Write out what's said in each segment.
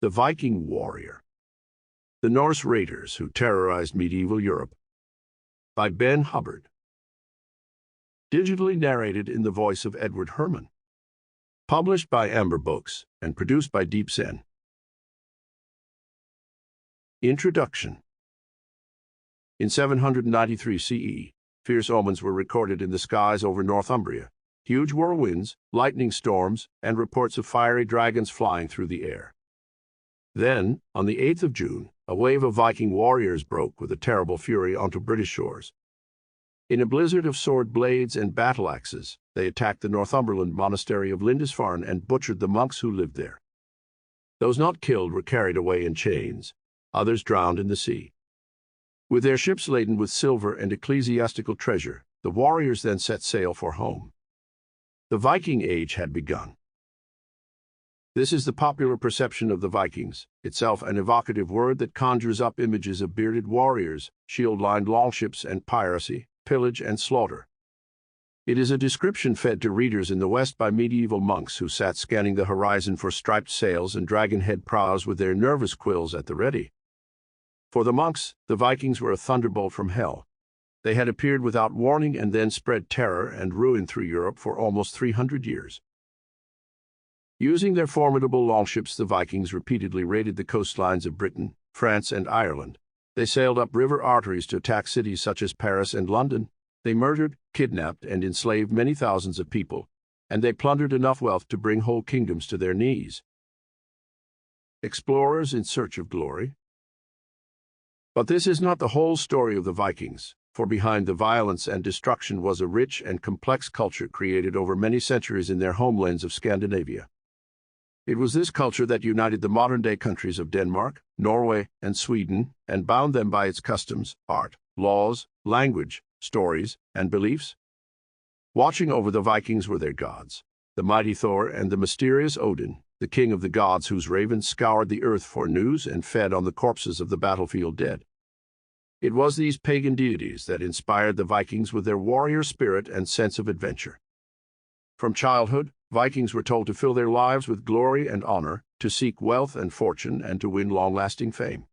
The Viking Warrior. The Norse Raiders Who Terrorized Medieval Europe. By Ben Hubbard. Digitally narrated in the voice of Edward Herrmann. Published by Amber Books and produced by Deep Zen. Introduction. In 793 CE, fierce omens were recorded in the skies over Northumbria. Huge whirlwinds, lightning storms, and reports of fiery dragons flying through the air. Then, on the 8th of June, a wave of Viking warriors broke with a terrible fury onto British shores. In a blizzard of sword blades and battle axes, they attacked the Northumberland monastery of Lindisfarne and butchered the monks who lived there. Those not killed were carried away in chains, others drowned in the sea. With their ships laden with silver and ecclesiastical treasure, the warriors then set sail for home. The Viking Age had begun. This is the popular perception of the Vikings, itself an evocative word that conjures up images of bearded warriors, shield-lined longships, and piracy, pillage, and slaughter. It is a description fed to readers in the West by medieval monks who sat scanning the horizon for striped sails and dragon-head prows with their nervous quills at the ready. For the monks, the Vikings were a thunderbolt from hell. They had appeared without warning and then spread terror and ruin through Europe for almost 300 years. Using their formidable longships, the Vikings repeatedly raided the coastlines of Britain, France, and Ireland. They sailed up river arteries to attack cities such as Paris and London. They murdered, kidnapped, and enslaved many thousands of people, and they plundered enough wealth to bring whole kingdoms to their knees. Explorers in search of glory. But this is not the whole story of the Vikings, for behind the violence and destruction was a rich and complex culture created over many centuries in their homelands of Scandinavia. It was this culture that united the modern-day countries of Denmark, Norway, and Sweden, and bound them by its customs, art, laws, language, stories, and beliefs. Watching over the Vikings were their gods, the mighty Thor and the mysterious Odin, the king of the gods whose ravens scoured the earth for news and fed on the corpses of the battlefield dead. It was these pagan deities that inspired the Vikings with their warrior spirit and sense of adventure. From childhood, Vikings were told to fill their lives with glory and honor, to seek wealth and fortune, and to win long-lasting fame.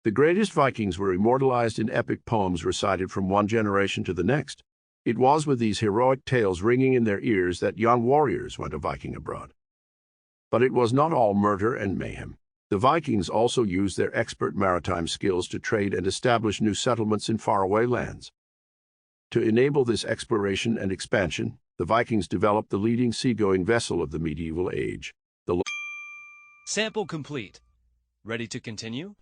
The greatest Vikings were immortalized in epic poems recited from one generation to the next. It was with these heroic tales ringing in their ears that young warriors went a Viking abroad. But it was not all murder and mayhem. The Vikings also used their expert maritime skills to trade and establish new settlements in faraway lands. To enable this exploration and expansion, the Vikings developed the leading seagoing vessel of the medieval age, the Sample complete. Ready to continue?